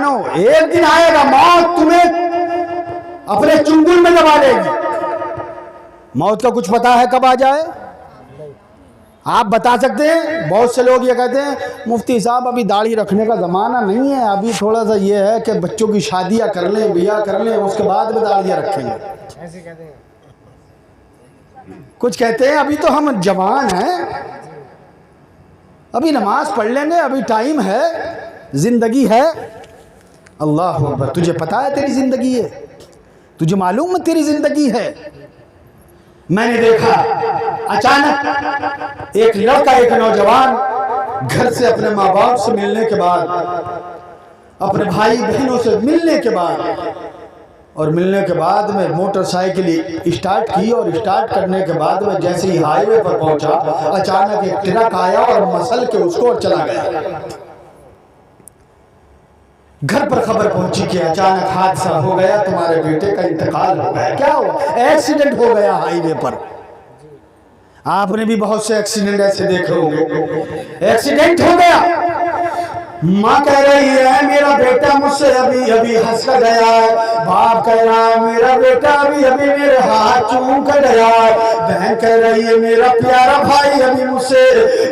مسلمانوں ایک دن آئے گا موت تمہیں اپنے چنگل میں دبا لے گی. موت کا کچھ پتا ہے کب آ جائے؟ آپ بتا سکتے ہیں؟ بہت سے لوگ یہ کہتے ہیں مفتی صاحب ابھی داڑھی رکھنے کا زمانہ نہیں ہے, ابھی تھوڑا سا یہ ہے کہ بچوں کی شادیاں کر لیں, بیاہ کر لیں, اس کے بعد میں داڑھیاں رکھیں گے. کچھ کہتے ہیں ابھی تو ہم جوان ہیں, ابھی نماز پڑھ لیں گے, ابھی ٹائم ہے, زندگی ہے. اللہ اکبر. تجھے پتا ہے تیری زندگی ہے؟ تجھے معلوم ہے تیری زندگی ہے؟ میں نے دیکھا اچانک ایک لڑکا, ایک نوجوان گھر سے اپنے ماں باپ سے ملنے کے بعد, اپنے بھائی بہنوں سے ملنے کے بعد, اور ملنے کے بعد میں موٹر سائیکل اسٹارٹ کی, اور اسٹارٹ کرنے کے بعد میں جیسے ہی ہائی وے پر پہنچا اچانک ایک ٹرک آیا اور مسل کے اس کو اور چلا گیا. گھر پر خبر پہنچی کہ اچانک حادثہ ہو گیا, تمہارے بیٹے کا انتقال ہو گیا. کیا ہوا؟ ایکسیڈنٹ ہو گیا ہائی وے پر. آپ نے بھی بہت سے ایکسیڈنٹ ایسے دیکھے ہوں گے. ایکسیڈنٹ ہو گیا, ماں کہہ رہی ہے میرا بیٹا مجھ سے ابھی ابھی ہنس کر گیا ہے, باپ کہہ رہا ہے میرا بیٹا ابھی ابھی میرے ہاتھ چوم کر گیا ہے, بہن کہہ رہی ہے میرا پیارا بھائی ابھی مجھ سے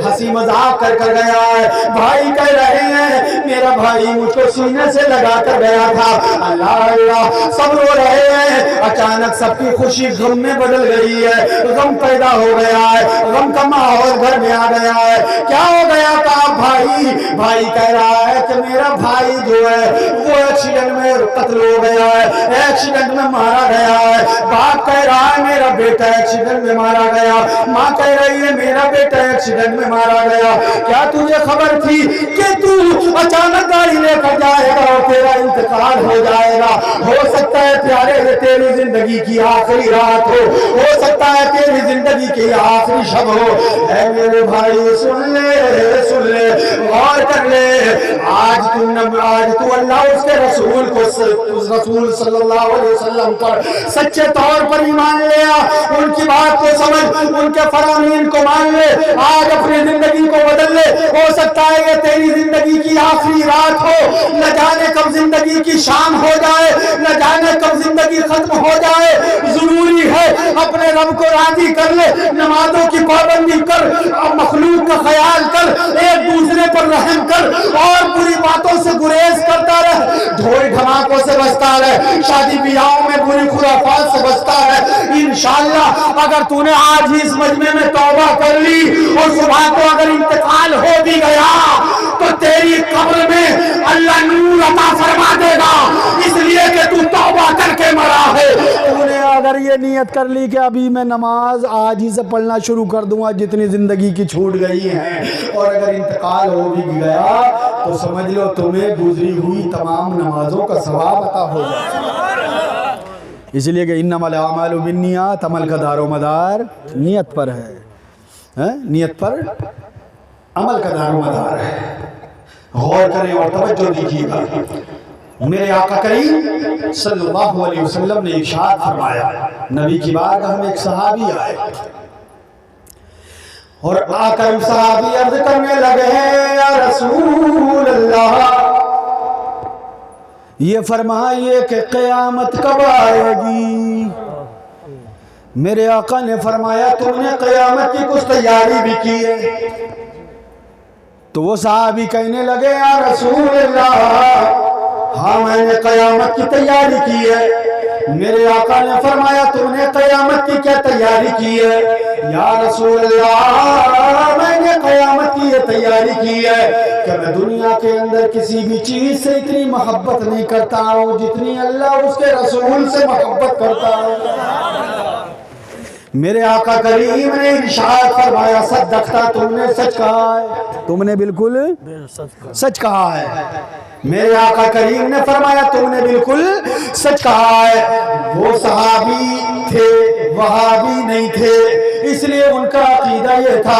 ہنسی مذاق کر کر گیا ہے, بھائی کہہ رہے ہیں میرا بھائی مجھ کو سینے سے لگا کر گیا تھا. اللہ اللہ سب رو رہے ہیں. اچانک سب کی خوشی غم میں بدل گئی ہے, غم پیدا ہو گیا ہے, غم کا ماحول گھر میں آ گیا ہے. کیا ہو گیا تھا بھائی؟ بھائی کہہ رہا ہے کہ میرا بھائی جو ہے وہ ایکسیڈنٹ میں قتل ہو گیا ہے, ایکسیڈنٹ میں مارا گیا ہے. باپ کہہ رہا ہے میرا بیٹا ایکسیڈنٹ میں مارا گیا. ماں کہہ رہی ہے میرا بیٹا ایکسیڈنٹ میں مارا گیا. کیا تجھے خبر تھی کہ تو اچانک گاڑی لے کر جائے گا اور تیرا انتقال ہو جائے گا؟ ہو سکتا ہے پیارے تیری زندگی کی آخری رات ہو سکتا ہے تیری زندگی کی آخری شب ہو. اے میرے بھائی سن لے غور کر لے. آج تو اللہ اس کے رسول کو, رسول صلی اللہ علیہ وسلم پر سچے طور پر ایمان لیا, ان کی بات کو سمجھ, ان کے فرامین کو مان لے, آج اپنی زندگی کو بدل لے. ہو سکتا ہے یہ تیری زندگی کی آخری رات ہو, نہ جانے کب زندگی کی شام ہو جائے, نہ جانے کب زندگی ختم ہو جائے. ضروری ہے اپنے رب کو راضی کر لے, نمازوں کی پابندی کر, مخلوق کا خیال کر, ایک دوسرے پر رحم کر, اور بری باتوں سے گریز کرتا رہ, ڈھول دھماکوں سے بچتا رہ, شادی بیاہوں میں بری خرافات سے بچتا رہ. انشاءاللہ اگر تو نے آج ہی اس مجمع میں توبہ کر لی اور صبح کو اگر انتقال ہو بھی گیا تو تیری قبر میں اللہ نور عطا فرما دے گا, اس لیے کہ تو توبہ کر کے مرا ہے. تو نے اگر یہ نیت کر لی کہ ابھی میں نماز آج ہی سے پڑھنا شروع کر دوں گا جتنی زندگی کی چھوٹ گئی ہیں, اور اگر انتقال ہو بھی گیا تو سمجھ لو تمہیں گزری ہوئی تمام نمازوں کا ثواب عطا ہو جائے. اس لیے کہ انما الاعمال بالنیات, عمل کا دار و مدار نیت پر ہے, نیت پر عمل کا دار و مدار ہے. غور کریں اور توجہ دیجیے گا. میرے آقا کریم صلی اللہ علیہ وسلم نے ارشاد فرمایا, نبی کی بارگاہ میں ایک صحابی آئے اور آ کر صحابی عرض کرنے لگے یا رسول اللہ, یہ فرمائیے کہ قیامت کب آئے گی؟ میرے آقا نے فرمایا تم نے قیامت کی کچھ تیاری بھی کی ہے؟ تو وہ صحابی کہنے لگے یا رسول اللہ ہاں میں نے قیامت کی تیاری کی ہے. میرے آقا نے فرمایا تم نے قیامت کی کیا تیاری کی ہے؟ یا رسول اللہ میں نے قیامت کی یہ تیاری کی ہے کہ میں دنیا کے اندر کسی بھی چیز سے اتنی محبت نہیں کرتا ہوں جتنی اللہ اس کے رسول سے محبت کرتا ہوں. میرے آقا کریم نے ارشاد فرمایا صدقتا, تم نے سچ کہا ہے, تم نے بالکل سچ کہا ہے. میرے آقا کریم نے فرمایا تم نے بالکل سچ کہا ہے. وہ صحابی تھے, وہابی نہیں تھے, اس لیے ان کا عقیدہ یہ تھا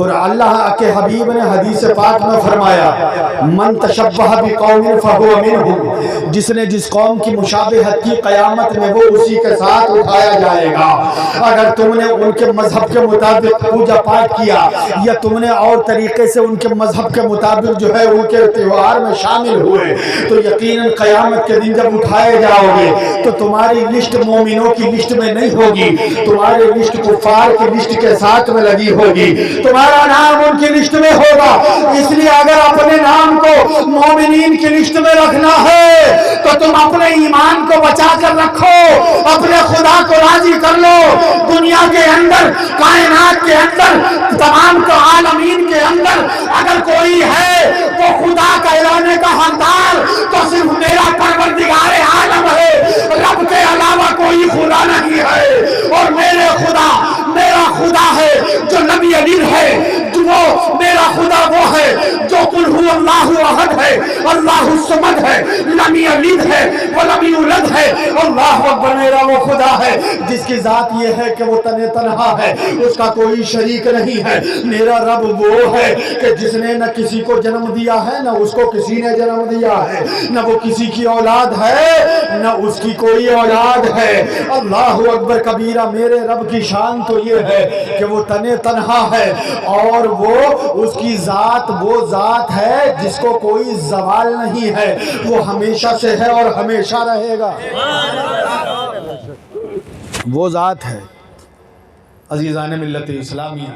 اور اللہ کے حبیب نے حدیث پاک میں فرمایا من تشبہ بقوم فہو منہم، جس نے جس قوم کی مشابہت کی قیامت میں وہ اسی کے ساتھ اٹھایا جائے گا۔ اگر تم نے ان کے مذہب کے مطابق پوجا پاٹ کیا یا تم نے اور طریقے سے ان کے مذہب کے مطابق جو ہے ان کے تہوار میں شامل ہوئے تو یقیناً قیامت کے دن جب اٹھائے جاؤ گے تو تمہاری لسٹ مومنوں کی لسٹ میں نہیں ہوگی، تمہاری لسٹ کفار کی لسٹ کے ساتھ میں لگی ہوگی، تمہارا نام ان کی لسٹ میں ہوگا۔ اس لیے اگر اپنے نام کو مومنین کی لسٹ میں رکھنا ہے تو تم اپنے ایمان کو بچا کر رکھو، اپنے خدا کو راضی کر لو۔ دنیا کے اندر، کائنات کے اندر، تمام کو عالمین کے اندر اگر کوئی ہے وہ خدا کا اعلانے کا حقدار تو صرف میرا پروردگار عالم ہے، رب کے علاوہ کوئی خدا نہیں ہے۔ اور میرا خدا ہے جو نبی علی ہے، وہ میرا خدا وہ ہے جو قل هو اللہ احد ہے، اللہ الصمد ہے، لم یلد ہے ولم یولد ہے۔ اللہ اکبر، میرا وہ خدا ہے جس کی ذات یہ ہے کہ وہ تنہا ہے، اس کا کوئی شریک نہیں ہے۔ میرا رب وہ ہے کہ جس نے نہ کسی کو جنم دیا ہے نہ اس کو کسی نے جنم دیا ہے، نہ وہ کسی کی اولاد ہے نہ اس کی کوئی اولاد ہے۔ اللہ اکبر کبیرہ، میرے رب کی شان تو یہ ہے کہ وہ تنہا ہے اور وہ اس کی ذات وہ ذات ہے جس کو کوئی زوال نہیں ہے، وہ ہمیشہ سے ہے اور ہمیشہ رہے گا، وہ ذات ہے۔ عزیزان ملت اسلامیہ،